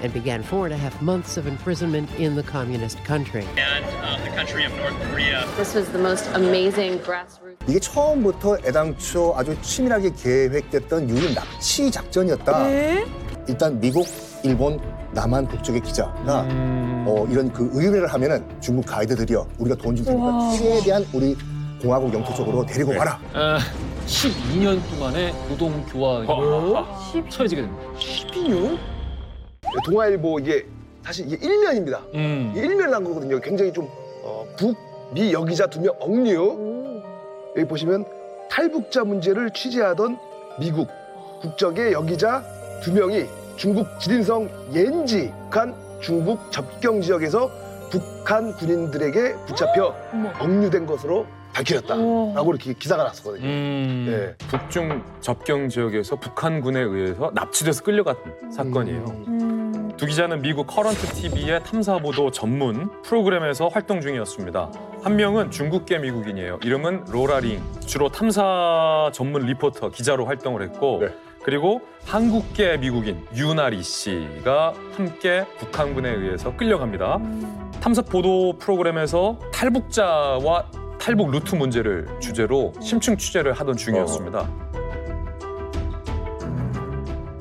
and began 4.5 months of imprisonment in the communist country. And the country of North Korea. This was the most amazing grassroots. 이게 처음부터 애당초 아주 치밀하게 계획됐던 유인 납치 작전이었다. 일단 미국, 일본, 남한 국적의 기자가 이런 그 의뢰를 하면은 중국 가이드들이요, 우리가 돈 줄 테니까 최대한 우리 공화국 영토 쪽으로 데리고 가라. 12년 동안의 노동 교환이 처해지게 됩니다. 12년? 동아일보 이게 사실 이게 일면입니다. 이게 일면을 난 거거든요. 굉장히 좀 북미 여기자 2명 억류. 여기 보시면 탈북자 문제를 취재하던 미국 국적의 여기자 2명이 중국 지린성 옌지 북한 중국 접경 지역에서 북한 군인들에게 붙잡혀 억류된 것으로 밝혀졌다라고 이렇게 기사가 났었거든요. 예. 북중 접경 지역에서 북한군에 의해서 납치돼서 끌려간 사건이에요. 두 기자는 미국 커런트 TV의 탐사보도 전문 프로그램에서 활동 중이었습니다. 한 명은 중국계 미국인이에요. 이름은 로라 링. 주로 탐사 전문 리포터, 기자로 활동을 했고 네. 그리고 한국계 미국인 유나리 씨가 함께 북한군에 의해서 끌려갑니다. 탐사 보도 프로그램에서 탈북자와 탈북 루트 문제를 주제로 심층 취재를 하던 중이었습니다.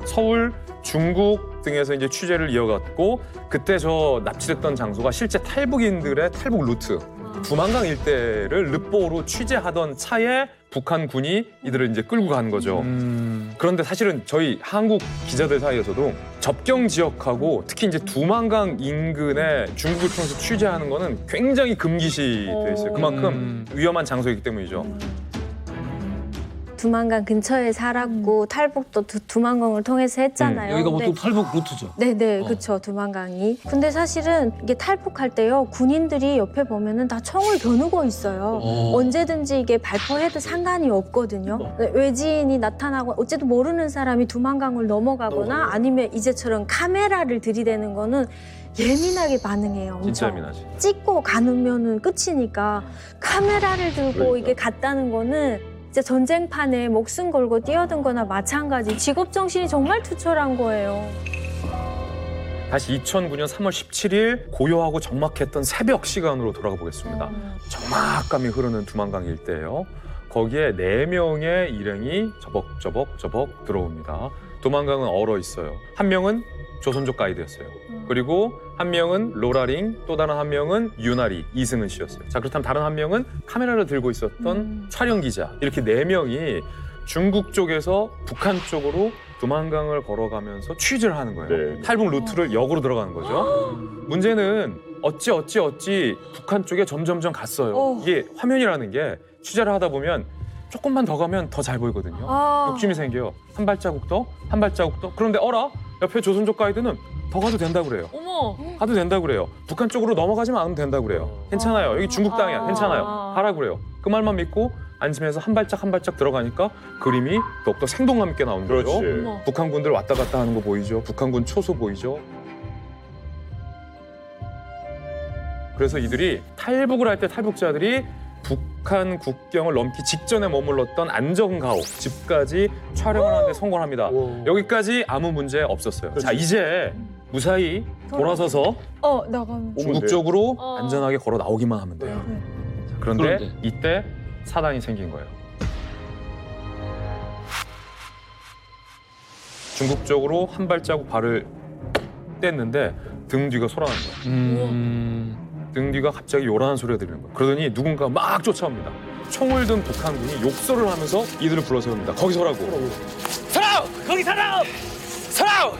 서울, 중국 등에서 이제 취재를 이어갔고 그때 저 납치됐던 장소가 실제 탈북인들의 탈북 루트 두만강 일대를 르뽀로 취재하던 차에 북한군이 이들을 이제 끌고 간 거죠. 그런데 사실은 저희 한국 기자들 사이에서도 접경 지역하고 특히 이제 두만강 인근에 중국을 통해서 취재하는 거는 굉장히 금기시 돼 있어요. 그만큼 위험한 장소이기 때문이죠. 두만강 근처에 살았고 탈북도 두만강을 통해서 했잖아요. 여기가 근데 보통 탈북 루트죠. 네네, 그렇죠. 두만강이. 근데 사실은 이게 탈북할 때요, 군인들이 옆에 보면은 다 총을 겨누고 있어요. 언제든지 이게 발포해도 상관이 없거든요. 외지인이 나타나고 어쨌든 모르는 사람이 두만강을 넘어가거나 아니면 이제처럼 카메라를 들이대는 거는 예민하게 반응해요. 엄청. 진짜 예민하지. 찍고 가누면은 끝이니까 카메라를 들고 그러니까. 이게 갔다는 거는 진짜 전쟁판에 목숨 걸고 뛰어든 거나 마찬가지. 직업정신이 정말 투철한 거예요. 다시 2009년 3월 17일 고요하고 적막했던 새벽 시간으로 돌아가 보겠습니다. 적막감이 흐르는 두만강 일대예요. 거기에 4명의 일행이 저벅저벅 들어옵니다. 두만강은 얼어 있어요. 한 명은 조선족 가이드였어요. 그리고 한 명은 로라링, 또 다른 한 명은 유나리, 이승은 씨였어요. 자, 그렇다면 다른 한 명은 카메라를 들고 있었던 촬영 기자. 이렇게 4명이 중국 쪽에서 북한 쪽으로 두만강을 걸어가면서 취재를 하는 거예요. 네. 탈북 루트를 역으로 들어가는 거죠. 문제는 어찌 북한 쪽에 점점점 갔어요. 이게 화면이라는 게 취재를 하다 보면 조금만 더 가면 더 잘 보이거든요. 욕심이 생겨요. 한 발자국 더, 한 발자국 더. 그런데 어라? 옆에 조선족 가이드는 더 가도 된다고 그래요. 가도 된다고 그래요. 북한 쪽으로 넘어가지만 않으면 된다고 그래요. 괜찮아요. 여기 중국 땅이야. 괜찮아요. 하라고 그래요. 그 말만 믿고 안심해서 한 발짝 들어가니까 그림이 더욱더 생동감 있게 나오는 거죠. 북한군들 왔다 갔다 하는 거 보이죠? 북한군 초소 보이죠? 그래서 이들이 탈북을 할 때 탈북자들이 북한 국경을 넘기 직전에 머물렀던 안정가오 집까지 촬영을 하는데 성공합니다. 여기까지 아무 문제 없었어요. 자, 이제 무사히 돌아서서 나가면. 중국 쪽으로 안전하게 걸어 나오기만 하면 돼요. 자, 그런데 이때 사단이 생긴 거예요. 중국 쪽으로 한 발자국 발을 뗐는데 등 뒤가 소란한 거예요. 등 뒤가 갑자기 요란한 소리가 들리는 거예요. 그러더니 누군가 막 쫓아옵니다. 총을 든 북한군이 욕설을 하면서 이들을 불러세웁니다. 거기 서라고. 서라우! 거기 서라우! 서라우!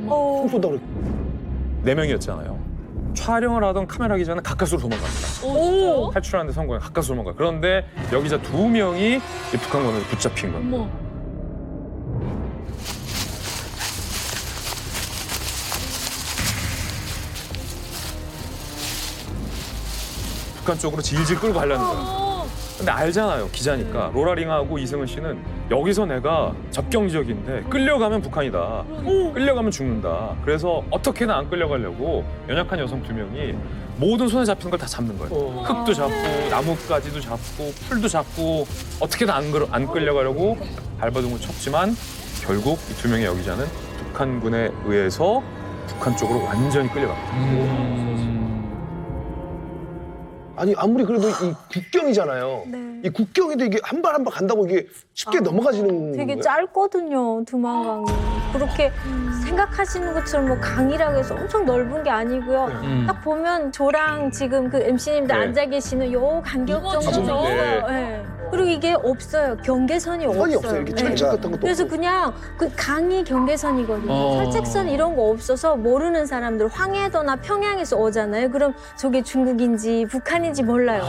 총 쏜다 그래. 4명이었잖아요. 촬영을 하던 카메라 기자는 가까스로 도망갑니다. 탈출하는데 성공해 가까스로 도망가요. 그런데 여기자 2명이 이 북한군을 붙잡힌 겁니다. 북한 쪽으로 질질 끌고 가려는 거예요. 근데 알잖아요, 기자니까. 로라링하고 이승은 씨는 여기서 내가 접경 지역인데 끌려가면 북한이다. 끌려가면 죽는다. 그래서 어떻게든 안 끌려가려고 연약한 여성 2명이 모든 손에 잡히는 걸 다 잡는 거예요. 흙도 잡고 나뭇가지도 잡고 풀도 잡고 어떻게든 안 끌려가려고 발버둥을 쳤지만 결국 이 2명의 여기자는 북한군에 의해서 북한 쪽으로 완전히 끌려갑니다. 아니 아무리 그래도 이 국경이잖아요. 네. 이 국경인데 이게 한 발 한 발 간다고 이게 쉽게 넘어가지는 되게 거예요? 짧거든요, 두만강이. 그렇게 생각하시는 것처럼 뭐 강이라고 해서 엄청 넓은 게 아니고요. 딱 보면 저랑 지금 그 MC님들 네. 앉아 계시는 요 간격 정도 네. 적어요. 네. 그리고 이게 없어요. 경계선이 선이 없어요. 없어요. 이렇게 네. 철책 같은 것도 그래서 없고. 그냥 그 강이 경계선이거든요. 어. 철책선 이런 거 없어서 모르는 사람들 황해도나 평양에서 오잖아요. 그럼 저게 중국인지 북한인지 몰라요.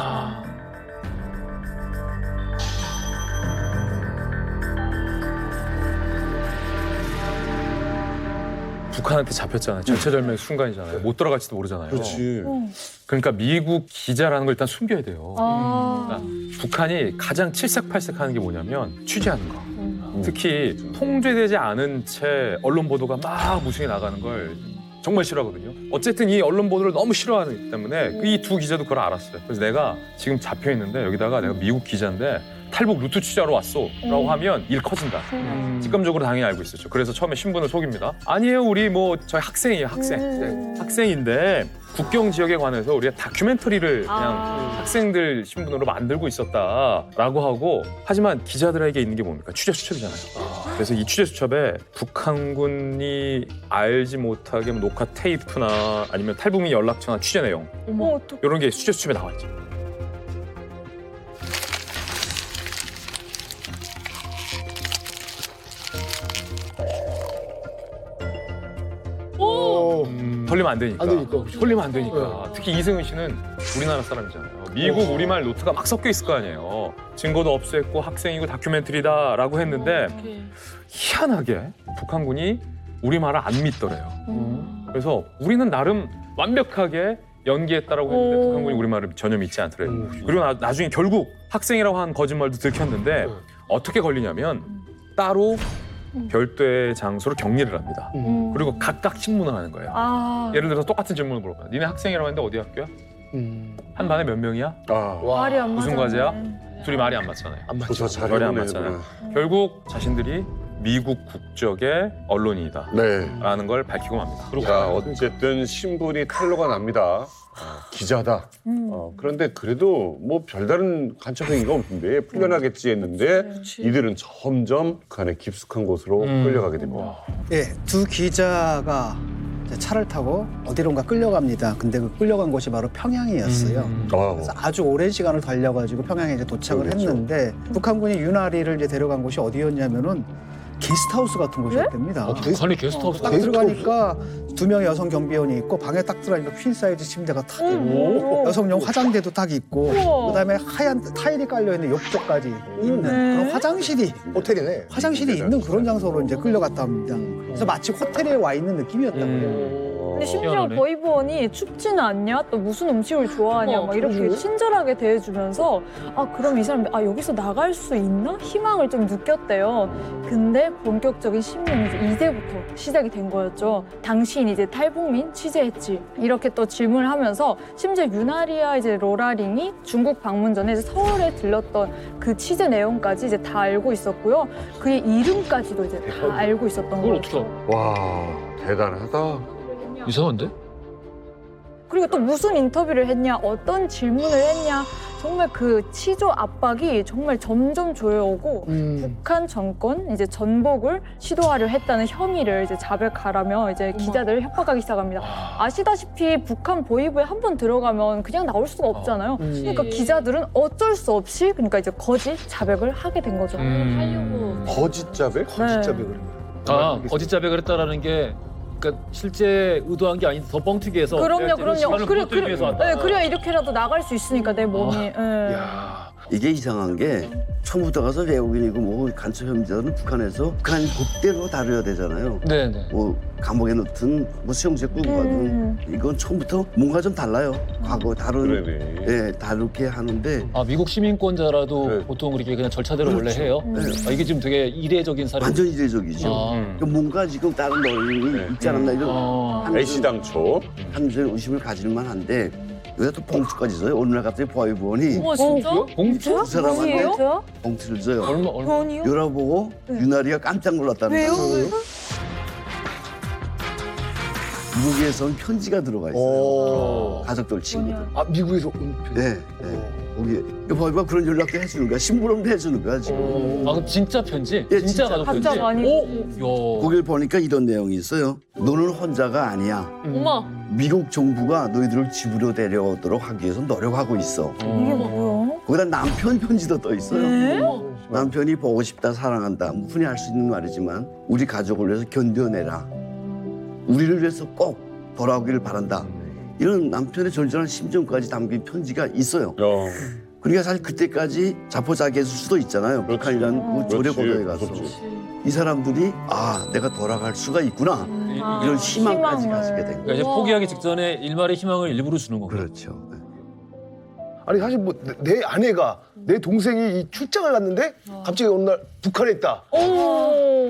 북한한테 잡혔잖아요. 절체절명의 순간이잖아요. 못 돌아갈지도 모르잖아요. 그렇지. 그러니까 미국 기자라는 걸 일단 숨겨야 돼요. 그러니까 북한이 가장 칠색팔색하는 게 뭐냐면 취재하는 거. 특히 통제되지 않은 채 언론 보도가 막 무성히 나가는 걸 정말 싫어하거든요. 어쨌든 이 언론 보도를 너무 싫어하기 때문에 이 두 기자도 그걸 알았어요. 그래서 내가 지금 잡혀 있는데 여기다가 내가 미국 기자인데 탈북 루트 취재하러 왔어라고 하면 일 커진다. 직감적으로 당연히 알고 있었죠. 그래서 처음에 신분을 속입니다. 아니에요, 우리 뭐 저희 학생이에요, 학생. 네, 학생인데 국경 지역에 관해서 우리가 다큐멘터리를 그냥 학생들 신분으로 만들고 있었다라고 하고, 하지만 기자들에게 있는 게 뭡니까? 취재 수첩이잖아요. 그래서 이 취재 수첩에 북한군이 알지 못하게 뭐 녹화 테이프나 아니면 탈북민 연락처나 취재 내용 이런 게 취재 수첩에 나와 있죠. 털리면 안 되니까. 안 되니까. 털리면 안 되니까. 특히 이승훈 씨는 우리나라 사람이잖아요. 미국 우리말 노트가 막 섞여 있을 거 아니에요. 증거도 없앴고 학생이고 다큐멘터리다라고 했는데 희한하게 북한군이 우리말을 안 믿더래요. 그래서 우리는 나름 완벽하게 연기했다라고 했는데 북한군이 우리말을 전혀 믿지 않더래요. 그리고 나중에 결국 학생이라고 한 거짓말도 들켰는데 어떻게 걸리냐면 따로 별도의 장소로 격리를 합니다. 그리고 각각 신문을 하는 거예요. 예를 들어서 똑같은 질문을 물어봐요. 니네 학생이라고 했는데 어디 학교야? 한 반에 몇 명이야? 말이 안 무슨 과제야? 둘이 말이 안 맞잖아요. 안 맞죠. 말이 안 맞잖아요. 결국 자신들이 미국 국적의 언론인이다 네. 라는 걸 밝히고 맙니다. 자, 어쨌든 신분이 탄로가 납니다. 기자다. 그런데 그래도 뭐 별다른 간첩 행위가 없는데 풀려나겠지 했는데 이들은 점점 북한의 깊숙한 곳으로 끌려가게 됩니다. 예, 두 기자가 이제 차를 타고 어디론가 끌려갑니다. 근데 그 끌려간 곳이 바로 평양이었어요. 그래서 아주 오랜 시간을 달려가지고 평양에 이제 도착을 그렇죠. 했는데 북한군이 윤아리를 이제 데려간 곳이 어디였냐면은 게스트하우스 같은 곳이었답니다. 북한의 게스트하우스. 딱 들어가니까 두 명의 여성 경비원이 있고 방에 딱 들어가니까 퀸 사이즈 침대가 딱 있고 여성용 화장대도 딱 있고 그다음에 하얀 타일이 깔려 있는 욕조까지 있는 그런 화장실이 호텔이네. 화장실이 있는 그런 장소로 이제 끌려갔다 합니다. 그래서 마치 호텔에 와 있는 느낌이었다고요. 근데 심지어 희한하네. 보이브원이 춥지는 않냐? 또 무슨 음식을 좋아하냐? 막 이렇게 친절하게 대해주면서 아 그럼 이 사람 여기서 나갈 수 있나? 희망을 좀 느꼈대요. 근데 본격적인 신문이 이제 이제부터 시작이 된 거였죠. 당신 이제 탈북민 취재했지? 이렇게 또 질문을 하면서 심지어 유나리와 이제 로라링이 중국 방문 전에 이제 서울에 들렀던 그 취재 내용까지 이제 다 알고 있었고요. 그의 이름까지도 이제 다 알고 있었던 그걸 거죠. 어떻게 와, 대단하다. 이상한데? 그리고 또 무슨 인터뷰를 했냐, 어떤 질문을 했냐, 정말 그 치조 압박이 정말 점점 조여오고 북한 정권 이제 전복을 시도하려 했다는 혐의를 이제 자백하라며 이제 기자들을 협박하기 시작합니다. 아시다시피 북한 보위부에 한 번 들어가면 그냥 나올 수가 없잖아요. 그러니까 기자들은 어쩔 수 없이 그러니까 이제 거짓 자백을 하게 된 거죠. 거짓 자백? 진짜 왜 그런 거야? 거짓 자백을 했다라는 게 그러니까 실제 의도한 게 아닌데 더 뻥튀기 해서 그럼요. 그래 위해서 왔다. 네, 그래야 이렇게라도 나갈 수 있으니까 내 몸이. 예. 이게 이상한 게 처음부터 가서 외국인이고 뭐 간첩 혐의자는 북한에서 북한 법대로 다뤄야 되잖아요. 네네. 뭐 감옥에 넣든 뭐 수용소에 끌고 가든 이건 처음부터 뭔가 좀 달라요. 과거 다룬 그러네. 예, 다르게 하는데 미국 시민권자라도 네. 보통 그렇게 그냥 절차대로 원래 그렇죠. 해요? 네. 이게 지금 되게 이례적인 사례. 완전 이례적이죠. 그러니까 뭔가 지금 다른 논의이 있지 않았나 이런 애시당초. 한줄 의심을 가질만 한데 여기다 또 봉투까지 줘요. 어느 날 갑자기 보위부원이 진짜? 봉투? 그 사람한테 뭐예요? 봉투를 줘요. 얼마? 돈이요? 열어보고 유나리가 깜짝 놀랐다는 거예요. 미국에선 편지가 들어가 있어요. 가족들, 친구들. 아, 미국에서 온 편지? 네, 네. 거기에. 이거 그런 연락도 해주는 거야. 심부름도 해주는 거야, 지금. 아, 그럼 진짜 편지? 예, 진짜 가족 편지? 가짜가 아니고. 거길 보니까 이런 내용이 있어요. 너는 혼자가 아니야. 엄마, 미국 정부가 너희들을 집으로 데려오도록 하기 위해서 노력하고 있어. 이게 뭐야? 거기다 남편 편지도 떠 있어요. 네? 남편이 보고 싶다, 사랑한다. 뭐 흔히 할 수 있는 말이지만 우리 가족을 위해서 견뎌내라. 우리를 위해서 꼭 돌아오기를 바란다. 이런 남편의 절절한 심정까지 담긴 편지가 있어요. 그러니까 사실 그때까지 자포자기했을 수도 있잖아요. 북한이라는 그 조례 고도에 가서. 이 사람들이 아, 내가 돌아갈 수가 있구나. 이런 희망까지 가지게 된 거예요. 그러니까 이제 포기하기 직전에 일말의 희망을 일부러 주는 거고. 그렇죠. 아니 사실 뭐 내 아내가 내 동생이 이 출장을 갔는데 갑자기 어느 날 북한에 있다.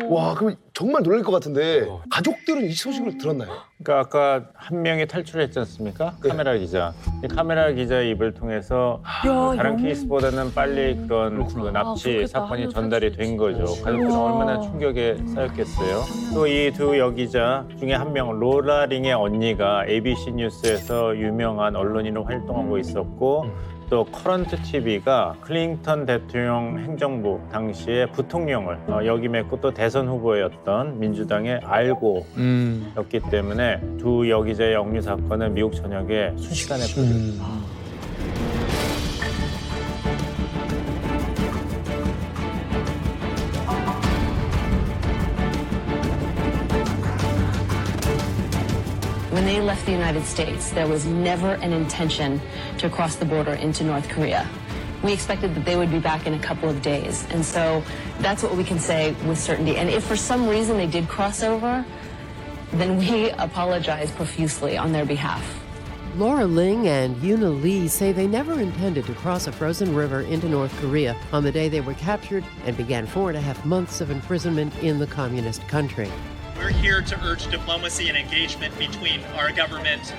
와, 그럼 정말 놀랄 것 같은데 가족들은 이 소식을 들었나요? 그러니까 아까 한 명이 탈출했지 않습니까? 카메라 기자. 이 카메라 기자의 입을 통해서 다른 케이스보다는 빨리 그런 그 납치 사건이 전달이 된 거죠. 가족들은 얼마나 충격에 쌓였겠어요. 또 이 두 여기자 중에 한 명, 로라 링의 언니가 ABC 뉴스에서 유명한 언론인으로 활동하고 있었고 또 커런트 TV가 클린턴 대통령 행정부 당시에 부통령을 역임했고 또 대선 후보였던 민주당의 알고였기 때문에 두 여기자의 억류 사건은 미국 전역에 순식간에 퍼집니다. When they left the United States, there was never an intention to cross the border into North Korea. We expected that they would be back in a couple of days. And so that's what we can say with certainty. And if for some reason they did cross over, then we apologize profusely on their behalf. Laura Ling and Yuna Lee say they never intended to cross a frozen river into North Korea on the day they were captured and began 4.5 months of imprisonment in the communist country. We're here to urge diplomacy and engagement between our government,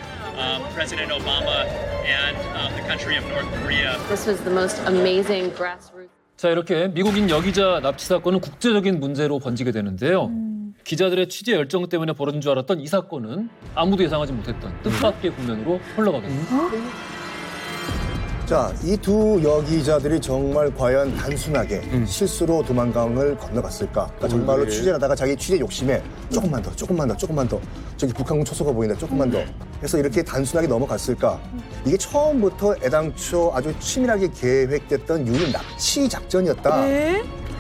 President Obama, and the country of North Korea. This was the most amazing grassroots. 자, 이렇게 미국인 여기자 납치 사건은 국제적인 문제로 번지게 되는데요. 기자들의 취재 열정 때문에 벌어진 줄 알았던 이 사건은 아무도 예상하지 못했던 뜻밖의 국면으로 흘러가게 됩니다. 자, 이 두 여기자들이 정말 과연 단순하게 실수로 도망강을 건너갔을까? 그러니까 정말로 취재를 하다가 자기 취재 욕심에 조금만 더 저기 북한군 초소가 보인다, 조금만 더 해서 이렇게 단순하게 넘어갔을까? 이게 처음부터 애당초 아주 치밀하게 계획됐던 유인 납치 작전이었다.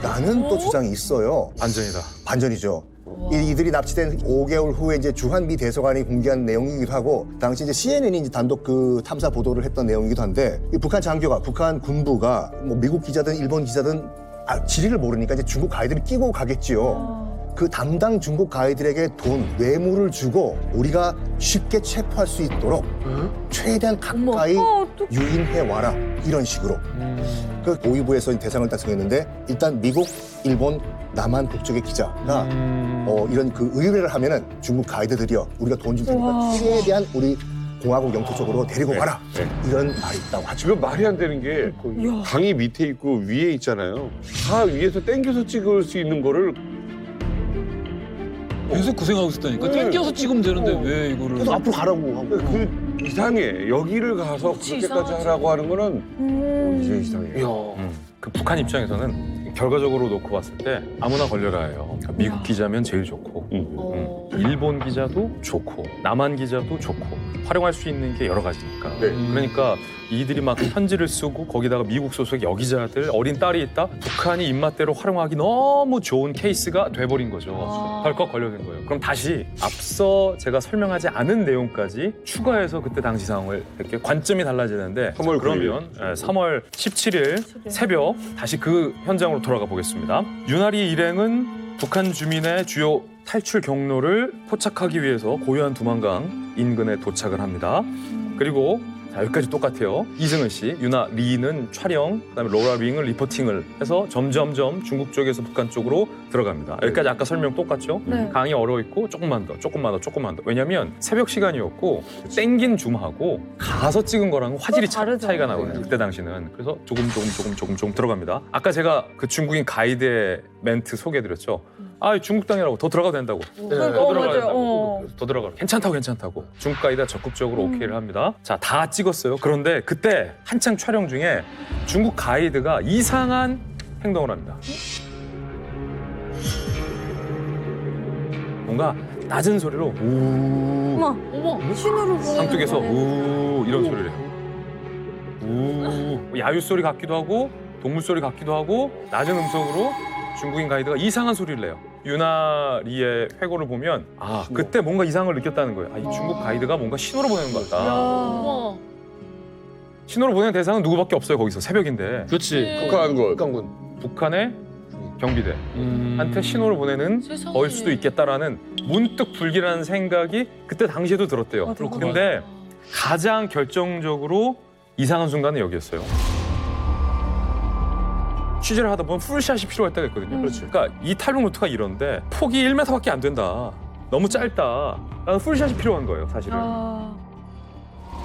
라는 또 주장이 있어요. 반전이다. 반전이죠. 이들이 납치된 5개월 후에 이제 주한 미 대사관이 공개한 내용이기도 하고, 당시 이제 CNN이 이제 단독 그 탐사 보도를 했던 내용이기도 한데, 이 북한 장교가, 북한 군부가 뭐 미국 기자든 일본 기자든 지리를 모르니까 이제 중국 가이드를 끼고 가겠지요. 그 담당 중국 가이드에게 돈, 뇌물을 주고 우리가 쉽게 체포할 수 있도록 최대한 가까이 유인해와라. 이런 식으로. 그 오이부에서 대상을 달성했는데, 일단 미국, 일본, 남한 국적의 기자가 이런 그 의뢰를 하면은 중국 가이드들이요, 우리가 돈 줄 테니까 최대한 우리 공화국 영토 쪽으로 데리고 가라. 이런 말이 있다고 하죠. 지금 말이 안 되는 게 강이 밑에 있고 위에 있잖아요. 다 위에서 땡겨서 찍을 수 있는 거를 계속 그 생각하고 있었다니까. 땡겨서 찍으면 되는데 왜 이거를. 계속 앞으로 가라고 하고. 그 이상해. 여기를 가서 그렇게까지 하라고 하는 거는 이제 이상해. 그 북한 입장에서는 결과적으로 놓고 봤을 때 아무나 걸려라예요. 그러니까 미국 기자면 제일 좋고, 일본 기자도 좋고, 남한 기자도 좋고, 활용할 수 있는 게 여러 가지니까. 그러니까 이들이 막 편지를 쓰고 거기다가 미국 소속 여기자들, 어린 딸이 있다. 북한이 입맛대로 활용하기 너무 좋은 케이스가 돼버린 거죠. 덜컥 걸려든 거예요. 그럼 다시 앞서 제가 설명하지 않은 내용까지 추가해서 그때 당시 상황을 이렇게 관점이 달라지는데, 3월 그러면 3월 17일 새벽 다시 그 현장으로 돌아가 보겠습니다. 유나리 일행은 북한 주민의 주요 탈출 경로를 포착하기 위해서 고요한 두만강 인근에 도착을 합니다. 그리고 자, 여기까지 똑같아요. 이승은 씨, 유나 리는 촬영, 그다음에 로라 링은 리포팅을 해서 점점점 중국 쪽에서 북한 쪽으로 들어갑니다. 여기까지 아까 설명 똑같죠? 강이 얼어 있고 조금만 더. 왜냐면 새벽 시간이었고 땡긴 줌하고 가서 찍은 거랑은 화질이 차이가 나거든요. 그때 당시는. 그래서 조금 들어갑니다. 아까 제가 그 중국인 가이드의 멘트 소개해드렸죠? 아, 중국 땅이라고 더 들어가도 된다고. 그러니까, 맞아요. 더 들어가. 괜찮다고. 중국 가이드가 적극적으로 오케이를 합니다. 자, 다 찍었어요. 그런데 그때 한창 촬영 중에 중국 가이드가 이상한 행동을 합니다. 뭔가 낮은 소리로 우 어머, 신호를 보내는 삼뚝에서 거네. 우 이런 소리를 해요. 우 야유 소리 같기도 하고 동물 소리 같기도 하고 낮은 음성으로 중국인 가이드가 이상한 소리를 내요. 유나리의 회고를 보면 아 그때 뭔가 이상을 느꼈다는 거예요. 아, 이 중국 가이드가 뭔가 신호를 보내는 것 같다. 신호를 보내는 대상은 누구밖에 없어요. 거기서 새벽인데. 그렇지. 북한의 경비대 한테 신호를 보내는 거일 수도 있겠다라는 문득 불길한 생각이 그때 당시에도 들었대요. 근데 가장 결정적으로 이상한 순간은 여기였어요. 취재를 하다 보면 풀샷이 필요할 때가 있거든요. 그러니까 이 탈북 루트가 이런데 폭이 1m밖에 안 된다. 너무 짧다. 나는 풀샷이 필요한 거예요, 사실은.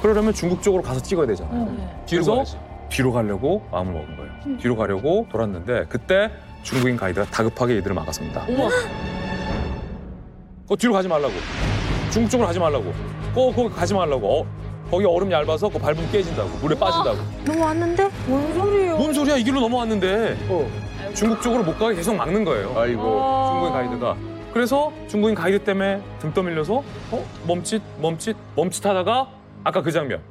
그러려면 중국 쪽으로 가서 찍어야 되잖아요. 그래서 뒤로 가려고 마음을 먹은 거예요. 뒤로 가려고 돌았는데 그때 중국인 가이드가 다급하게 이들을 막았습니다. 뒤로 가지 말라고. 중국 쪽으로 가지 말라고. 거기 가지 말라고. 거기 얼음 얇아서 밟으면 깨진다고. 물에 빠진다고. 넘어왔는데? 뭔 소리예요? 뭔 소리야? 이 길로 넘어왔는데. 중국 쪽으로 못 가게 계속 막는 거예요. 아이고. 중국인 가이드가. 그래서 중국인 가이드 때문에 등 떠밀려서 멈칫하다가 아까 그 장면.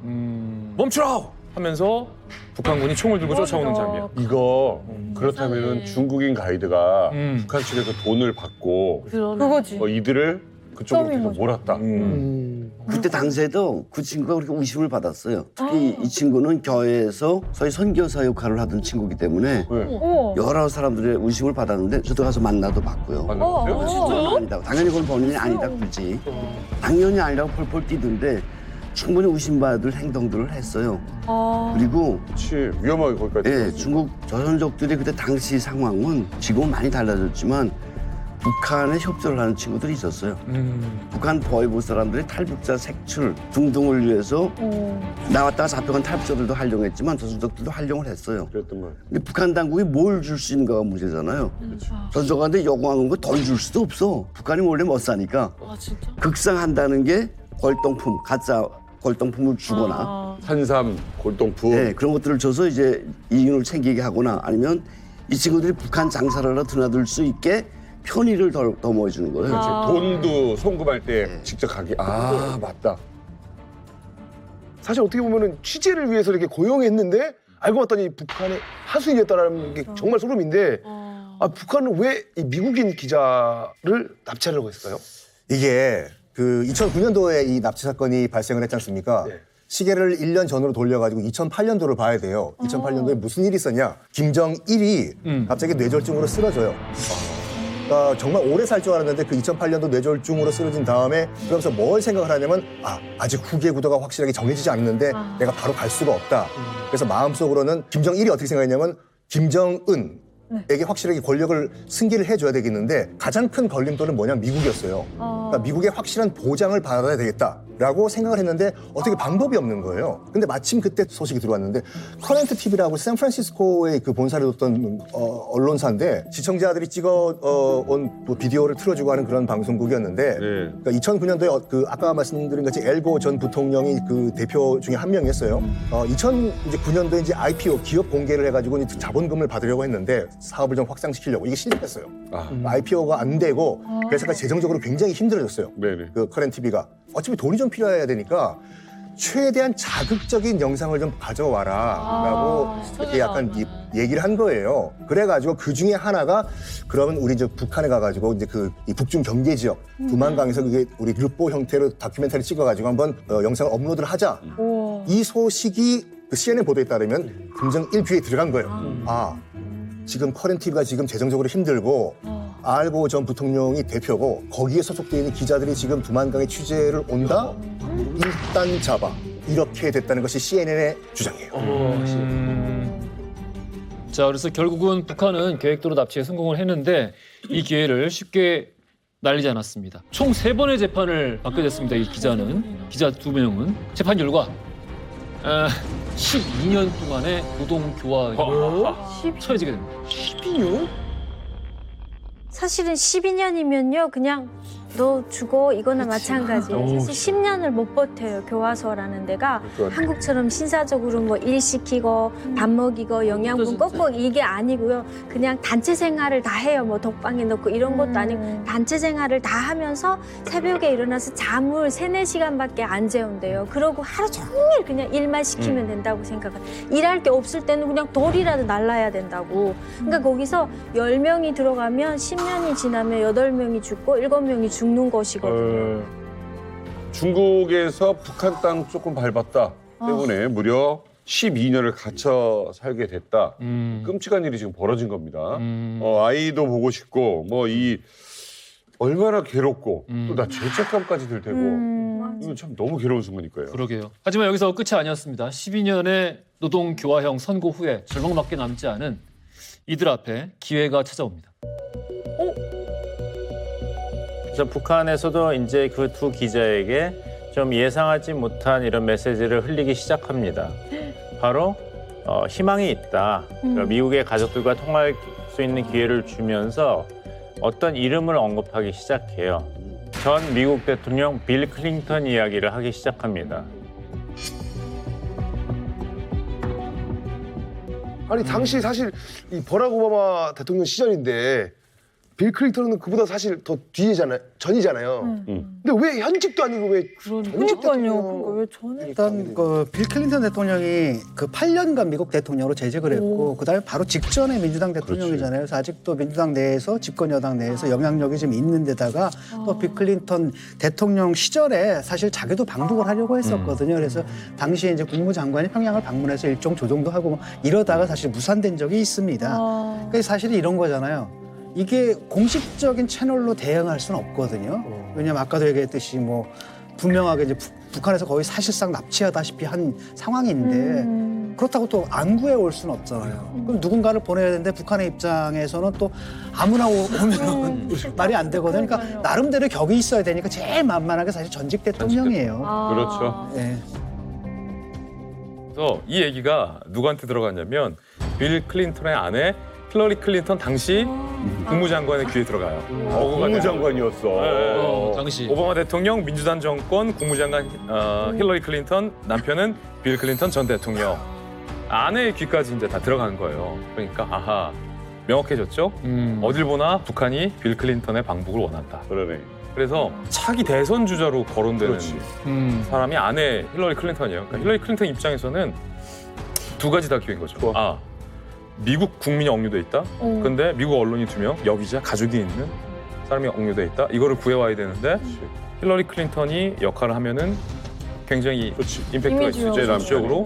멈추라! 하면서 북한군이 총을 들고 쫓아오는 장면. 이거 그렇다면은 중국인 가이드가 북한 측에서 돈을 받고 그거지. 이들을 그쪽으로 계속 몰았다. 그때 당시에도 그 친구가 그렇게 의심을 받았어요. 특히 이 친구는 교회에서 소위 선교사 역할을 하던 친구이기 때문에 여러 사람들의 의심을 받았는데 저도 가서 만나도 봤고요. 진짜요? 아니다. 당연히 그건 본인이 아니다 그러지. 당연히 아니라고 펄펄 뛰던데 충분히 의심받을 행동들을 했어요. 그리고 그렇지. 위험하게 거기까지. 예, 중국 조선족들이 그때 당시 상황은 지금은 많이 달라졌지만 북한에 협조를 하는 친구들이 있었어요. 북한 보위부 사람들이 탈북자 색출 등등을 위해서 나왔다가 잡혀간 탈북자들도 활용했지만 조선족들도 활용을 했어요. 그랬던 거예요. 근데 북한 당국이 뭘 줄 수 있는가가 문제잖아요. 조선족한테 요구하는 거 돈 줄 수도 없어. 북한이 원래 못 사니까. 극상한다는 게 골동품, 가짜 골동품을 주거나 산삼, 골동품. 네, 그런 것들을 줘서 이제 이윤을 챙기게 하거나 아니면 이 친구들이 북한 장사를 하러 드나들 수 있게 편의를 더 모아주는 거예요. 그렇지. 돈도 송금할 때 직접 가게. 아, 맞다. 사실 어떻게 보면은 취재를 위해서 이렇게 고용했는데 알고 봤더니 북한의 하수인이었다는 게 정말 소름인데 북한은 왜 이 미국인 기자를 납치하려고 했을까요? 이게 그 2009년도에 이 납치 사건이 발생을 했지 않습니까? 시계를 1년 전으로 돌려가지고 2008년도를 봐야 돼요. 2008년도에 무슨 일이 있었냐? 김정일이 갑자기 뇌졸중으로 쓰러져요. 그러니까 정말 오래 살 줄 알았는데 그 2008년도 뇌졸중으로 쓰러진 다음에 그러면서 뭘 생각을 하냐면 아직 후계 구도가 확실하게 정해지지 않는데 내가 바로 갈 수가 없다. 그래서 마음속으로는 김정일이 어떻게 생각했냐면 김정은에게 확실하게 권력을 승계를 해줘야 되겠는데 가장 큰 걸림돌은 뭐냐 미국이었어요. 그러니까 미국의 확실한 보장을 받아야 되겠다라고 생각을 했는데 어떻게 방법이 없는 거예요. 근데 마침 그때 소식이 들어왔는데 커런트 TV라고 샌프란시스코의 그 본사를 뒀던 언론사인데 시청자들이 찍어온 비디오를 틀어주고 하는 그런 방송국이었는데 그러니까 2009년도에 그 아까 말씀드린 같이 엘고 전 부통령이 그 대표 중에 한 명이었어요. 2009년도에 이제 IPO 기업 공개를 해가지고 이제 자본금을 받으려고 했는데 사업을 좀 확장시키려고 이게 실패했어요. IPO가 안 되고 그래서 재정적으로 굉장히 힘들어졌어요. 그 커런트 TV가 어차피 돈이 좀 필요해야 되니까 최대한 자극적인 영상을 좀 가져와라라고 이렇게 약간 얘기를 한 거예요. 그래가지고 그 중에 하나가 그러면 우리 이제 북한에 가가지고 이제 이 북중 경계 지역 두만강에서 그게 우리 르포 형태로 다큐멘터리 찍어가지고 한번 영상을 업로드를 하자. 이 소식이 그 CNN 보도에 따르면 김정일 뷰에 들어간 거예요. 지금 커런트 TV가 지금 재정적으로 힘들고 알고 전 부통령이 대표고 거기에 소속되어 있는 기자들이 지금 두만강에 취재를 온다? 일단 잡아. 이렇게 됐다는 것이 CNN의 주장이에요. 자, 그래서 결국은 북한은 계획대로 납치에 성공을 했는데 이 기회를 쉽게 날리지 않았습니다. 총 3번의 재판을 받게 됐습니다. 이 기자 2명은. 재판 결과 12년 동안의 노동교화에 처해지게 됩니다. 12년? 사실은 12년이면요 그냥 너 죽어 이거나 마찬가지예요. 사실 10년을 못 버텨요. 교화소라는 데가 한국처럼 신사적으로 뭐 일 시키고 밥 먹이고 영양분 꼭꼭 이게 아니고요. 그냥 단체 생활을 다 해요. 뭐 독방에 넣고 이런 것도 아니고 단체 생활을 다 하면서 새벽에 일어나서 잠을 3-4시간밖에 안 재운대요. 그러고 하루 종일 그냥 일만 시키면 된다고 생각해요. 일할 게 없을 때는 그냥 돌이라도 날라야 된다고. 그러니까 거기서 10명이 들어가면 10년이 지나면 8명이 죽고 7명이 죽는 것이거든요. 중국에서 북한 땅 조금 밟았다 때문에 무려 12년을 갇혀 살게 됐다. 끔찍한 일이 지금 벌어진 겁니다. 아이도 보고 싶고 뭐 이 얼마나 괴롭고 또 나 죄책감까지 들 테고 이건 참 너무 괴로운 순간일 거예요. 그러게요. 하지만 여기서 끝이 아니었습니다. 12년의 노동 교화형 선고 후에 절망밖에 남지 않은 이들 앞에 기회가 찾아옵니다. 그래서 북한에서도 이제 그 두 기자에게 좀 예상하지 못한 이런 메시지를 흘리기 시작합니다. 바로 희망이 있다. 그러니까 미국의 가족들과 통화할 수 있는 기회를 주면서 어떤 이름을 언급하기 시작해요. 전 미국 대통령 빌 클린턴 이야기를 하기 시작합니다. 아니 당시 사실 이 버락 오바마 대통령 시절인데 빌 클린턴은 그보다 사실 더 전이잖아요. 근데 왜 현직도 아니고 왜 전직 대통령? 일단 빌 클린턴 대통령이 그 8년간 미국 대통령으로 재직을 했고 그다음에 바로 직전에 민주당 대통령이잖아요. 그래서 아직도 민주당 내에서 집권 여당 내에서 영향력이 좀 있는 데다가 또 빌 클린턴 대통령 시절에 사실 자기도 방북을 하려고 했었거든요. 그래서 당시에 이제 국무장관이 평양을 방문해서 일정 조정도 하고 뭐 이러다가 사실 무산된 적이 있습니다. 그러니까 사실은 이런 거잖아요. 이게 공식적인 채널로 대응할 수는 없거든요. 왜냐하면 아까도 얘기했듯이 뭐 분명하게 이제 북한에서 거의 사실상 납치하다시피 한 상황인데 그렇다고 또 안구해 올 수는 없잖아요. 그럼 누군가를 보내야 되는데 북한의 입장에서는 또 아무나 오면 말이 안 되거든요. 그러니까 나름대로 격이 있어야 되니까 제일 만만하게 사실 전직 대통령이에요. 그렇죠. 네. 그래서 이 얘기가 누구한테 들어갔냐면 빌 클린턴의 아내 힐러리 클린턴 당시 국무장관의 귀에 들어가요. 국무장관이었어. 네. 당시 오바마 대통령, 민주당 정권, 국무장관 힐러리 클린턴, 남편은 빌 클린턴 전 대통령. 아내의 귀까지 이제 다 들어간 거예요. 그러니까 아하 명확해졌죠. 어딜 보나 북한이 빌 클린턴의 방북을 원한다. 그러네. 그래서 차기 대선 주자로 거론되는 사람이 아내 힐러리 클린턴이에요. 그러니까 힐러리 클린턴 입장에서는 두 가지 다 기회인 거죠. 미국 국민이 억류돼 있다. 근데 미국 언론이 2명, 여기자 가족이 있는 사람이 억류돼 있다. 이거를 구해와야 되는데 힐러리 클린턴이 역할을 하면은 굉장히 임팩트가 있어요. 정치적으로.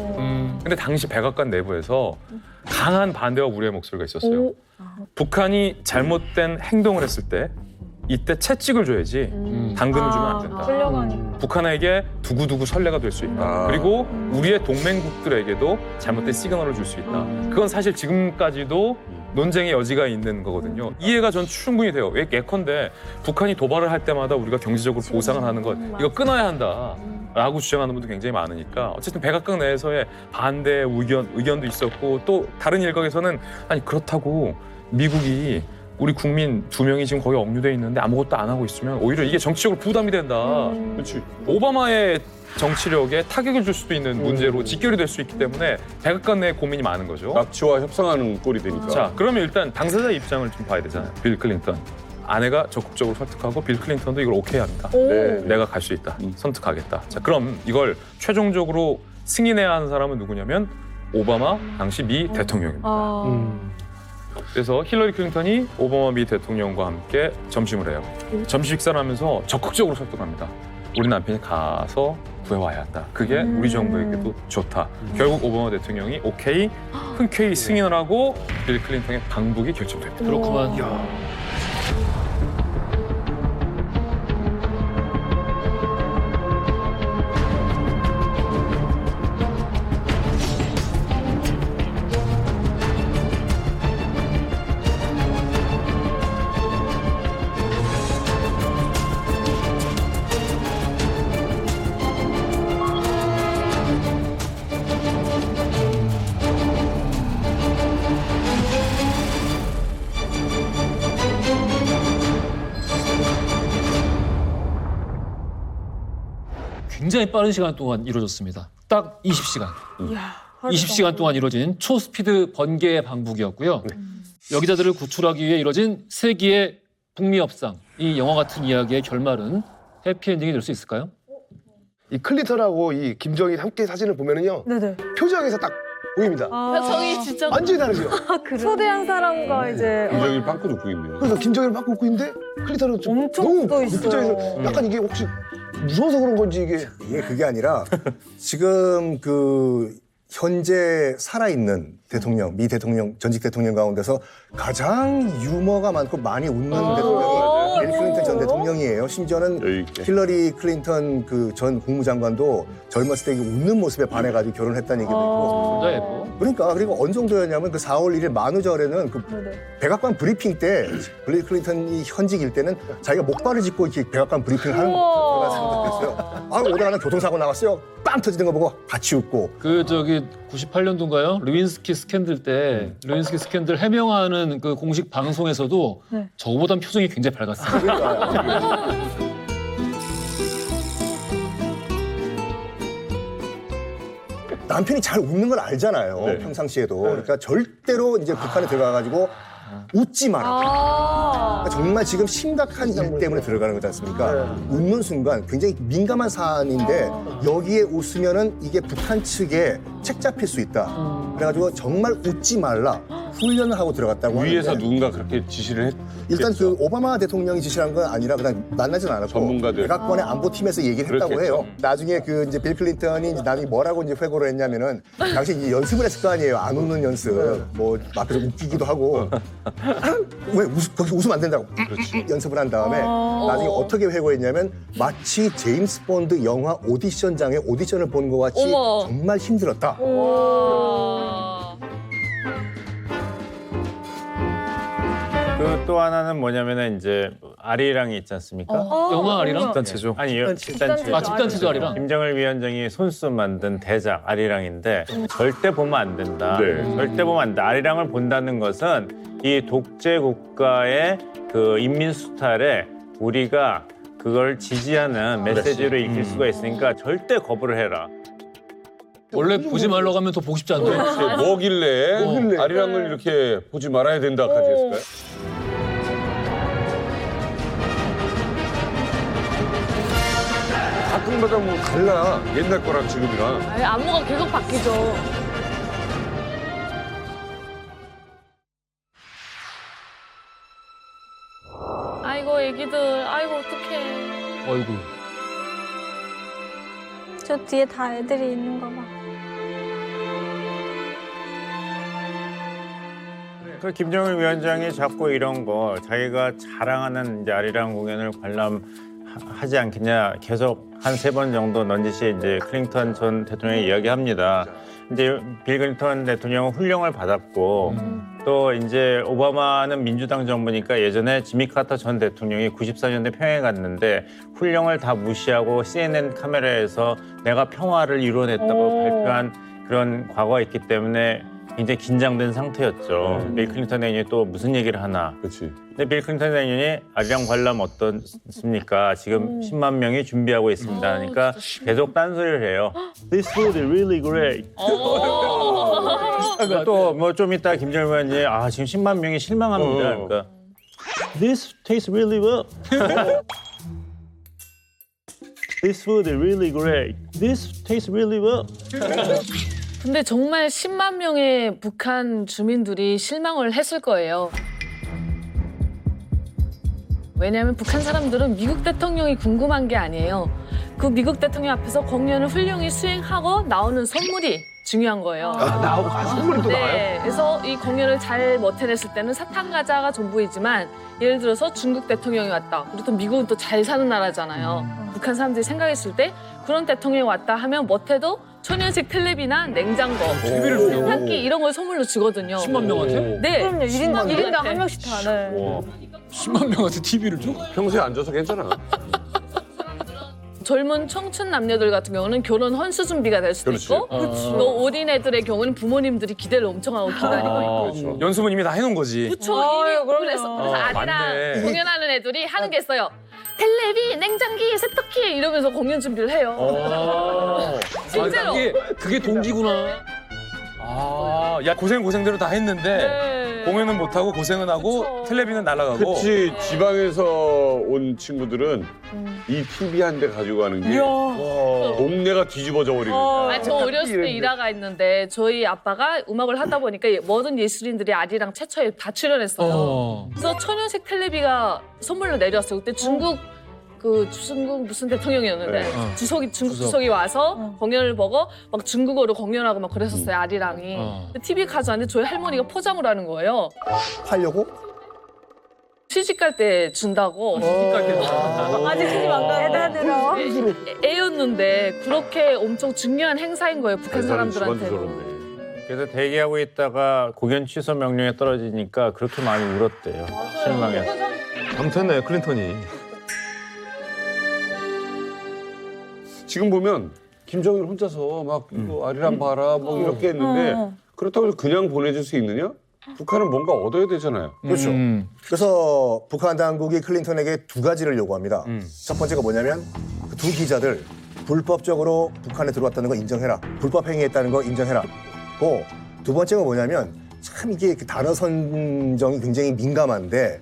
근데 당시 백악관 내부에서 강한 반대와 우려의 목소리가 있었어요. 북한이 잘못된 행동을 했을 때 이때 채찍을 줘야지 당근을 주면 안 된다. 끌려가니까. 북한에게 두고두고 선례가 될 수 있다. 그리고 우리의 동맹국들에게도 잘못된 시그널을 줄 수 있다. 그건 사실 지금까지도 논쟁의 여지가 있는 거거든요. 이해가 전 충분히 돼요. 예컨대 북한이 도발을 할 때마다 우리가 경제적으로 보상을 하는 것 이거 끊어야 한다. 라고 주장하는 분도 굉장히 많으니까 어쨌든 백악관 내에서의 반대 의견도 있었고 또 다른 일각에서는 아니 그렇다고 미국이 우리 국민 2명이 지금 거기 억류돼 있는데 아무것도 안 하고 있으면 오히려 이게 정치적으로 부담이 된다. 그렇지. 오바마의 정치력에 타격을 줄 수도 있는 문제로 직결이 될 수 있기 때문에 백악관 내에 고민이 많은 거죠. 납치와 협상하는 꼴이 되니까. 자, 그러면 일단 당사자 입장을 좀 봐야 되잖아요. 빌 클린턴. 아내가 적극적으로 설득하고 빌 클린턴도 이걸 오케이 합니다. 네. 내가 갈 수 있다. 선택하겠다. 자, 그럼 이걸 최종적으로 승인해야 하는 사람은 누구냐면 오바마 당시 미 대통령입니다. 그래서 힐러리 클린턴이 오바마 미 대통령과 함께 점심을 해요. 점심 식사를 하면서 적극적으로 설득합니다. 우리 남편이 가서 구해와야 한다. 그게 우리 정부에게도 좋다. 결국 오바마 대통령이 오케이, 흔쾌히 승인을 하고 빌 클린턴의 방북이 결정됩니다. 그렇구만. 굉장히 빠른 시간 동안 이루어졌습니다. 딱 20시간. 20시간 동안 이루어진 초스피드 번개 방북이었고요. 여기자들을 구출하기 위해 이루어진 세기의 북미 협상. 이 영화 같은 이야기의 결말은 해피엔딩이 될 수 있을까요? 이 클린턴하고 이 김정일 함께 사진을 보면은요. 네네. 표정에서 딱 보입니다. 표정이 진짜 완전히 다르죠. 초대한 사람과 이제 김정일 빵꾸 웃고 있네. 그래서 김정일을 받고 웃고 있는데 클린턴은 좀 엄청 너무 웃고 있어요. 표정에서 약간 이게 혹시 무서워서 그런 건지 이게 그게 아니라 지금 그 현재 살아있는 대통령, 미 대통령, 전직 대통령 가운데서 가장 유머가 많고 많이 웃는 대통령이 빌 클린턴 전 대통령이에요. 심지어는 힐러리 클린턴 그 전 국무장관도 젊었을 때 웃는 모습에 반해가지고 결혼했다는 얘기도 있고. 그러니까 그리고 어느 정도였냐면 그 4월 1일 만우절에는 그 백악관 브리핑 때 빌 클린턴이 현직일 때는 자기가 목발을 짚고 이렇게 백악관 브리핑을 하는 거가 생각했어요. 아 오다가는 교통사고 나왔어요. 빵 터지는 거 보고 같이 웃고. 그 저기 98년도인가요? 루인스키 스캔들 때 루인스키 스캔들 해명하는 그 공식 방송에서도 저보단 표정이 굉장히 밝았어요. 남편이 잘 웃는 걸 알잖아요. 평상시에도. 그러니까 절대로 이제 북한에 들어가가지고 웃지 마라. 그러니까 정말 지금 심각한 일 때문에 들어가는 거지 않습니까? 웃는 순간 굉장히 민감한 사안인데 여기에 웃으면은 이게 북한 측에 책 잡힐 수 있다. 그래가지고 정말 웃지 말라. 훈련을 하고 들어갔다고 하는데 위에서 누군가 그렇게 지시를 했. 일단 그 오바마 대통령이 지시한 건 아니라 그냥 만나진 않았고 전문가들. 백악관의 안보팀에서 얘기를 했다고 그렇겠죠. 해요. 나중에 그 이제 빌 클린턴이 이제 나중에 뭐라고 이제 회고를 했냐면은 당시 이제 연습을 했을 거 아니에요. 안 웃는 연습. 뭐 앞에서 웃기기도 하고 왜 거기서 웃으면 안 된다고 연습을 한 다음에 나중에 어떻게 회고했냐면 마치 제임스 본드 영화 오디션장에 오디션을 보는 것 같이 정말 힘들었다. 그 또 하나는 뭐냐면은 이제 아리랑이 있지 않습니까? 영화 아리랑? 집단체조. 아니 집단체조. 집단체조 아리랑. 김정일 위원장이 손수 만든 대작 아리랑인데 절대 보면 안 된다. 네. 절대 보면 안 돼. 아리랑을 본다는 것은 이 독재 국가의 그 인민 수탈에 우리가 그걸 지지하는 메시지로 읽힐 수가 있으니까 절대 거부를 해라. 원래 보지 말라고 하면 더 보고 싶지 않죠? 뭐길래 아리랑을 이렇게 보지 말아야 된다까지 했을까요? 가끔마다 뭐 달라. 옛날 거랑 지금이랑. 아니, 안무가 계속 바뀌죠. 아이고 애기들, 아이고 어떡해. 어이구. 저 뒤에 다 애들이 있는 거 봐. 그 김정일 위원장이 자꾸 이런 거 자기가 자랑하는 이제 아리랑 공연을 관람하지 않겠냐 계속 한 3번 정도 넌지시 이제 클린턴 전 대통령이 이야기합니다. 이제 빌 클린턴 대통령은 훈령을 받았고 또 이제 오바마는 민주당 정부니까 예전에 지미 카터 전 대통령이 94년대 평양에 갔는데 훈령을 다 무시하고 CNN 카메라에서 내가 평화를 이뤄냈다고 발표한 그런 과거가 있기 때문에 굉장히 긴장된 상태였죠. 빌 클린턴 대통령이 또 무슨 얘기를 하나. 그렇지. 근데 빌 클린턴 대통령이 아리랑 관람 어떻습니까? 지금 10만 명이 준비하고 있습니다. 하니까 계속 딴소리를 해요. This food is really great. 또 뭐 좀 이따 김정일 위원장이 지금 10만 명이 실망합니다. 그러니까 This tastes really well. This food is really great. This tastes really well. 근데 정말 10만 명의 북한 주민들이 실망을 했을 거예요. 왜냐하면 북한 사람들은 미국 대통령이 궁금한 게 아니에요. 그 미국 대통령 앞에서 공연을 훌륭히 수행하고 나오는 선물이 중요한 거예요. 선물이 또 나와요? 네, 그래서 이 공연을 잘 못해냈을 때는 사탕 과자가 전부이지만 예를 들어서 중국 대통령이 왔다. 그리고 또 미국은 또 잘 사는 나라잖아요. 북한 사람들이 생각했을 때 그런 대통령이 왔다 하면 못해도 초년식 텔레비나 냉장고, 세탁기 이런 걸 선물로 주거든요. 10만 명한테? 네. 그럼요. 1인당 한 명씩 다. 네. 10만 명한테 TV를 줘? 평소에 앉아서 괜찮아. 젊은 청춘 남녀들 같은 경우는 결혼 헌수 준비가 될 수도 있고 또 어린 애들의 경우는 부모님들이 기대를 엄청 하고 기다리고 있고 연습은 이미 다 해놓은 거지. 그렇죠. 그래서 아리랑 공연하는 애들이 하는 게 있어요. 텔레비, 냉장기, 세탁기 이러면서 공연 준비를 해요. 실제로. 그게 동기구나. 야 고생대로 다 했는데 공연은 못 하고 고생은 하고 텔레비는 날아가고. 그치, 지방에서 온 친구들은 이 TV 한 대 가지고 가는 게 동네가 뒤집어져 버리는 거야. 저 어렸을 때 일화가 있는데 저희 아빠가 음악을 하다 보니까 모든 예술인들이 아리랑 최초에 다 출연했어요. 그래서 천연색 텔레비가 선물로 내려왔어요. 그때 중국 중국 무슨 대통령이었는데 중국 주석이 와서 공연을 보고 막 중국어로 공연하고 막 그랬었어요. 아리랑이. TV 가져왔는데 저희 할머니가 포장을 하는 거예요. 팔려고? 시집 갈 때 준다고. 아직 시집 안 가요. 애였는데 그렇게 엄청 중요한 행사인 거예요. 북한 사람들한테는. 그래서 대기하고 있다가 공연 취소 명령에 떨어지니까 그렇게 많이 울었대요. 실망해서. 잘못했네 클린턴이. 지금 보면 김정일 혼자서 막 이거 아리랑 봐라 뭐 이렇게 했는데 그렇다고 해서 그냥 보내줄 수 있느냐? 북한은 뭔가 얻어야 되잖아요. 그렇죠. 그래서 북한 당국이 클린턴에게 두 가지를 요구합니다. 첫 번째가 뭐냐면 그 두 기자들 불법적으로 북한에 들어왔다는 거 인정해라. 불법 행위했다는 거 인정해라. 두 번째가 뭐냐면 참 이게 그 단어 선정이 굉장히 민감한데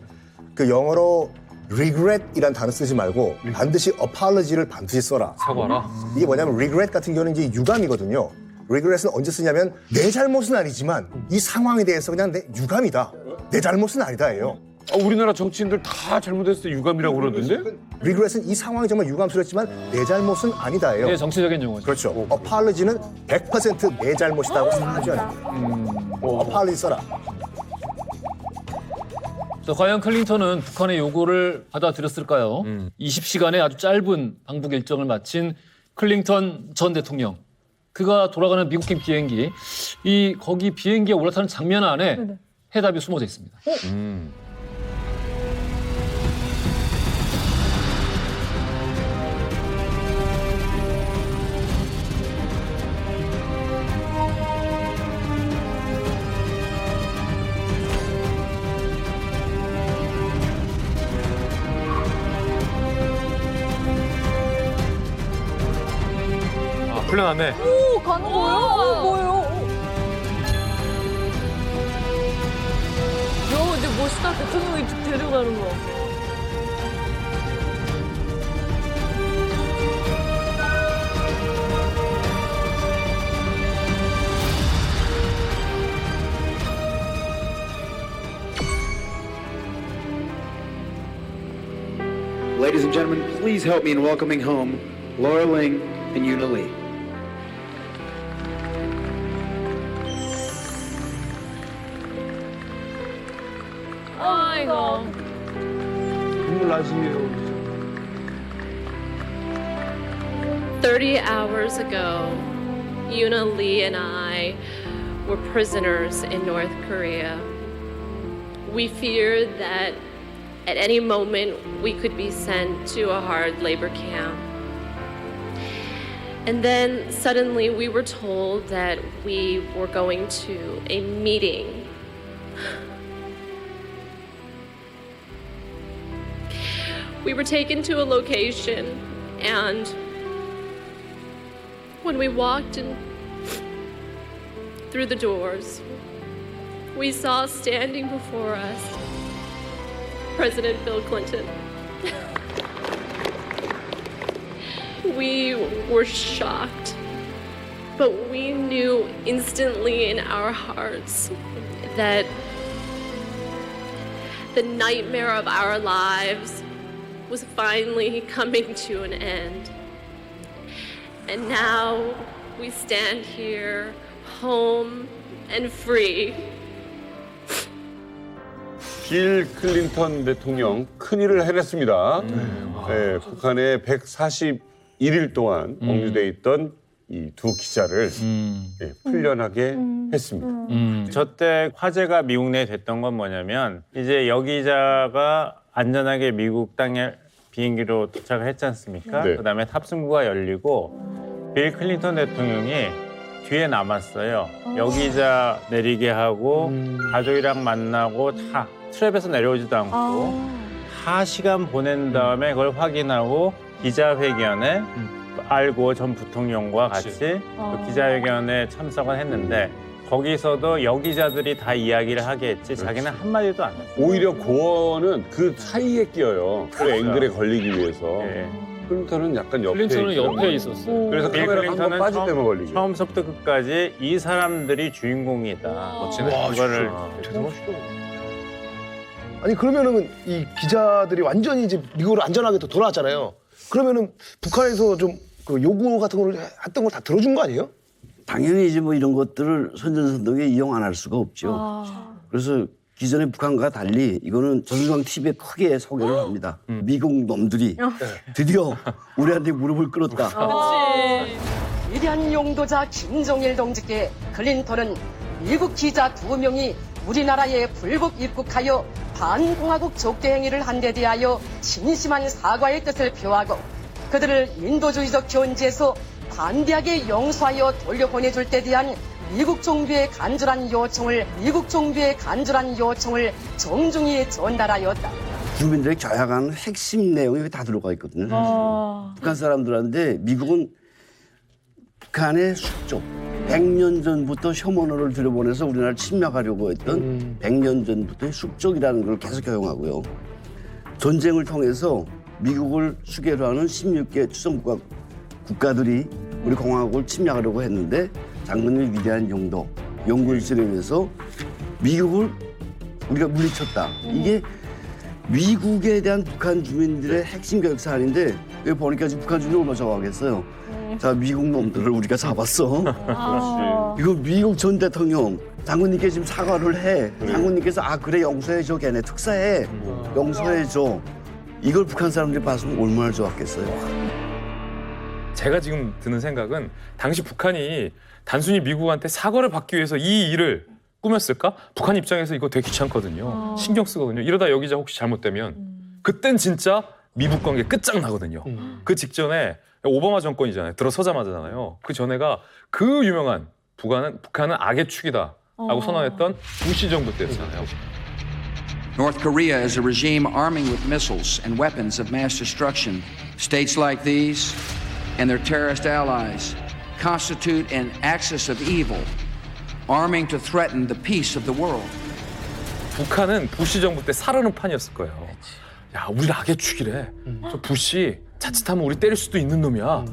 그 영어로 regret이란 단어 쓰지 말고 반드시 apology를 반드시 써라. 사과라. 이게 뭐냐면 regret 같은 경우는 이제 유감이거든요. regret은 언제 쓰냐면 내 잘못은 아니지만 이 상황에 대해서 그냥 내 유감이다. 내 잘못은 아니다예요. 우리나라 정치인들 다 잘못했을 때 유감이라고 그러던데? regret은 이 상황이 정말 유감스럽지만 내 잘못은 아니다예요. 네, 정치적인 용어죠. 그렇죠. apology는 100% 내 잘못이다고 사죄하는 거예요. apology 써라. 과연 클린턴은 북한의 요구를 받아들였을까요? 20시간의 아주 짧은 방북 일정을 마친 클린턴 전 대통령. 그가 돌아가는 미국행 비행기, 거기 비행기에 올라타는 장면 안에 해답이 숨어져 있습니다. 풀려났네. 오, 가는 거예요? 뭐예요? 근데 멋있다. 대통령이 데려가는 거. Ladies and gentlemen, please help me in welcoming home Laura Ling and Una Lee. 아이고. 눈물 나시요. 30 hours ago, Una Lee and I were prisoners in North Korea. We feared that at any moment we could be sent to a hard labor camp. And then suddenly we were told that we were going to a meeting. We were taken to a location, and when we walked in through the doors, we saw standing before us President Bill Clinton. We were shocked, but we knew instantly in our hearts that the nightmare of our lives was finally coming to an end. And now we stand here, home and free. 빌 클린턴 대통령 큰일을 해냈습니다. 네, 북한에 141일 동안 억류돼 있던 이 두 기자를 풀려나게 했습니다. 저때 화제가 미국 내에 됐던 건 뭐냐면 이제 여 기자가 안전하게 미국 땅에 비행기로 도착을 했지 않습니까? 네. 그다음에 탑승구가 열리고 빌 클린턴 대통령이 뒤에 남았어요. 여 기자 내리게 하고 가족이랑 만나고 다 트랩에서 내려오지도 않고 4시간 보낸 다음에 그걸 확인하고 기자회견에 알고 전 부통령과 같이 그 기자회견에 참석을 했는데 거기서도 여기자들이 다 이야기를 하겠지 자기는 한마디도 안 했어요. 오히려 고원은 그 사이에 끼어요. 그 앵글에 걸리기 위해서. 클린턴은 약간 옆에. 클린턴은 옆에 있었어요. 그래서 카메라가 한번 빠질 때만 걸리게. 처음부터 끝까지 이 사람들이 주인공이다. 멋지네. 그거를 대단하시다. 아니 그러면은 이 기자들이 완전히 이제 미국으로 안전하게 또 돌아왔잖아요. 그러면은 북한에서 좀 그 요구 같은 걸 했던 걸 다 들어준 거 아니에요? 당연히 이제 뭐 이런 것들을 선전선동에 이용 안 할 수가 없죠. 그래서 기존의 북한과 달리 이거는 조선중앙 TV에 크게 소개를 합니다. 미국 놈들이 드디어 우리한테 무릎을 꿇었다. 위대한 용도자 김정일 동지께 클린턴은 미국 기자 2명이 우리나라에 불법 입국하여 반공화국 적대 행위를 한 데 대하여 진심한 사과의 뜻을 표하고 그들을 인도주의적 견지에서 반대하게 용서하여 돌려보내줄 때 대한 미국 정부의 간절한 요청을 정중히 전달하였다. 주민들의 겨냥하는 핵심 내용이 다 들어가 있거든요. 북한 사람들한테 미국은 북한의 숙적, 100년 전부터 혐오를 들여보내서 우리나라를 침략하려고 했던 100년 전부터의 숙적이라는 걸 계속 허용하고요. 전쟁을 통해서 미국을 수개로 하는 16개 추성국가 국가들이 우리 공화국을 침략하려고 했는데 장군의 위대한 용도, 용구를 지르면서 미국을 우리가 물리쳤다. 이게 미국에 대한 북한 주민들의 핵심 교육 사안인데 여기 보니까 지금 북한 주민이 얼마나 좋아하겠어요. 자, 미국 놈들을 우리가 잡았어. 이거 미국 전 대통령 장군님께 지금 사과를 해. 장군님께서 아 그래 용서해줘 걔네 특사해. 용서해줘. 이걸 북한 사람들이 봤으면 얼마나 좋았겠어요. 제가 지금 드는 생각은 당시 북한이 단순히 미국한테 사과를 받기 위해서 이 일을 꾸몄을까? 북한 입장에서 이거 되게 귀찮거든요. 신경 쓰거든요. 이러다 여기자 혹시 잘못되면 그땐 진짜 미북 관계 끝장나거든요. 그 직전에 오바마 정권이잖아요. 들어서자마자잖아요. 그 전에가 그 유명한 북한은 악의 축이다 라고 선언했던 부시 정부 때였잖아요. North Korea is a regime arming with missiles and weapons of mass destruction. States like these and their terrorist allies constitute an axis of evil, arming to threaten the peace of the world. 북한은 부시 정부 때 사르는 판이었을 거예요. 야, 우리 악의 축이래. 저 부시 자칫하면 우리 때릴 수도 있는 놈이야.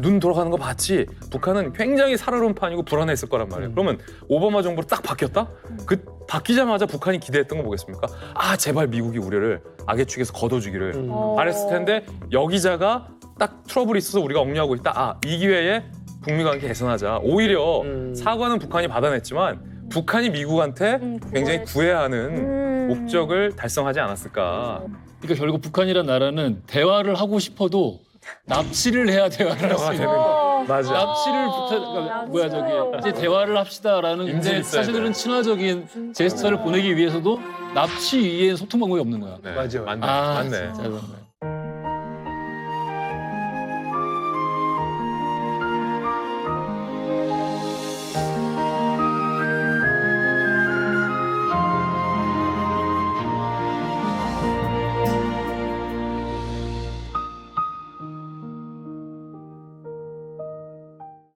눈 돌아가는 거 봤지? 북한은 굉장히 살얼음 판이고 불안했을 거란 말이에요. 그러면 오바마 정부로 딱 바뀌었다? 그 바뀌자마자 북한이 기대했던 거 뭐겠습니까? 아 제발 미국이 우리를 악의 축에서 걷어주기를 바랬을 텐데 여기자가 딱 트러블이 있어서 우리가 억류하고 있다. 아 이 기회에 북미 관계 개선하자. 오히려 사과는 북한이 받아냈지만 북한이 미국한테 굉장히 구애해야 하는 목적을 달성하지 않았을까. 그러니까 결국 북한이란 나라는 대화를 하고 싶어도 납치를 해야 대화를 할 수 있는 맞아. 납치를 뭐야 저기 이제 대화를 합시다라는 근데 사실은 친화적인 제스처를 보내기 위해서도 납치 이외에 소통 방법이 없는 거야. 네. 맞네. 진짜 그렇네.